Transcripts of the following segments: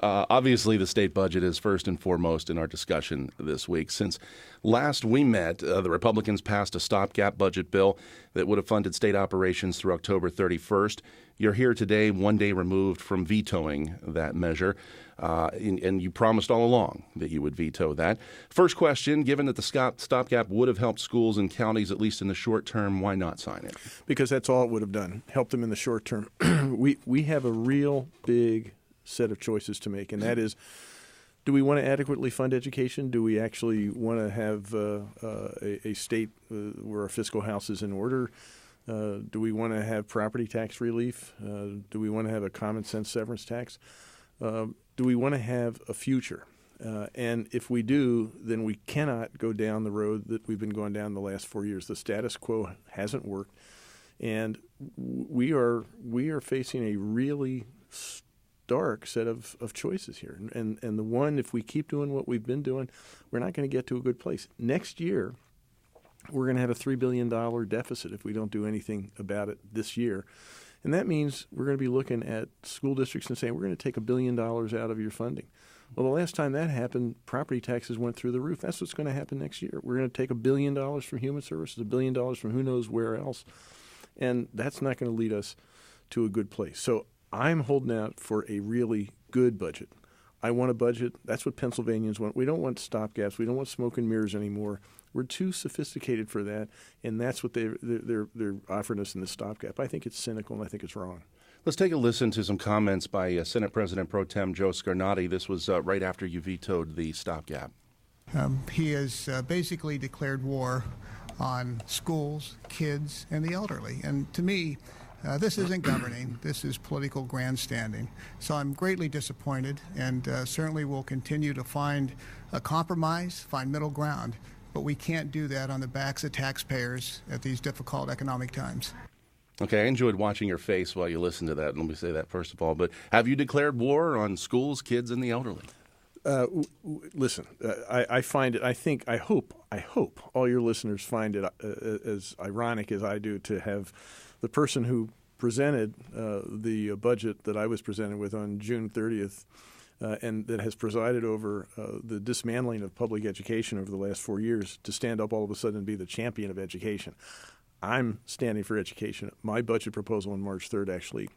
Obviously, the state budget is first and foremost in our discussion this week. Since last we met, the Republicans passed a stopgap budget bill that would have funded state operations through October 31st. You're here today, one day removed from vetoing that measure, and you promised all along that you would veto that. First question, given that the stopgap would have helped schools and counties, at least in the short term, why not sign it? Because that's all it would have done, helped them in the short term. We have a real big set of choices to make, and that is, do we want to adequately fund education? Do we actually want to have a state where our fiscal house is in order? Do we want to have property tax relief? Do we want to have a common sense severance tax? Do we want to have a future? And if we do, then we cannot go down the road that we've been going down the last 4 years. The status quo hasn't worked, and we are facing a really stark set of choices here. And the one, if we keep doing what we've been doing, we're not going to get to a good place. Next year, we're going to have a $3 billion deficit if we don't do anything about it this year. And that means we're going to be looking at school districts and saying, we're going to take $1 billion out of your funding. Well, the last time that happened, property taxes went through the roof. That's what's going to happen next year. We're going to take $1 billion from human services, $1 billion from who knows where else. And that's not going to lead us to a good place. So I'm holding out for a really good budget. I want a budget. That's what Pennsylvanians want. We don't want stopgaps. We don't want smoke and mirrors anymore. We're too sophisticated for that, and that's what they're offering us in the stopgap. I think it's cynical, and I think it's wrong. Let's take a listen to some comments by Senate President Pro Tem Joe Scarnati. This was right after you vetoed the stopgap. He has basically declared war on schools, kids, and the elderly. And to me, this isn't governing. This is political grandstanding. So I'm greatly disappointed, and certainly will continue to find a compromise, find middle ground. But we can't do that on the backs of taxpayers at these difficult economic times. Okay, I enjoyed watching your face while you listened to that. Let me say that first of all. But have you declared war on schools, kids, and the elderly? Listen, I find it. I hope all your listeners find it as ironic as I do to have the person who presented the budget that I was presented with on June 30th. And that has presided over the dismantling of public education over the last 4 years to stand up all of a sudden and be the champion of education. I'm standing for education. My budget proposal on March 3rd actually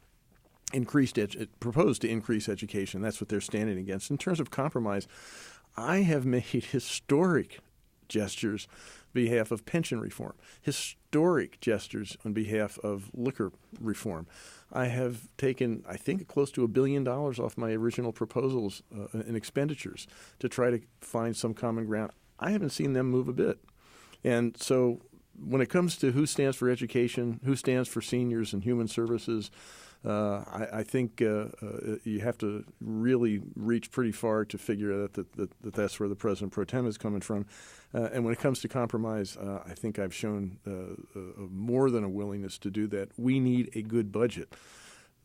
proposed to increase education. That's what they're standing against. In terms of compromise, I have made historic gestures on behalf of pension reform, historic gestures on behalf of liquor reform. I have taken, I think, close to $1 billion off my original proposals in expenditures to try to find some common ground. I haven't seen them move a bit. And so when it comes to who stands for education, who stands for seniors and human services, I think you have to really reach pretty far to figure out that that's where the President Pro Tem is coming from. And when it comes to compromise, I think I've shown more than a willingness to do that. We need a good budget.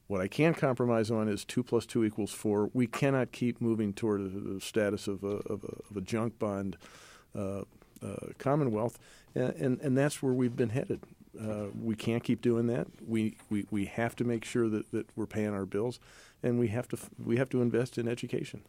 What I can't compromise on is 2 + 2 = 4. We cannot keep moving toward the status of a junk bond commonwealth, and that's where we've been headed. We can't keep doing that. We have to make sure that we're paying our bills, and we have to invest in education.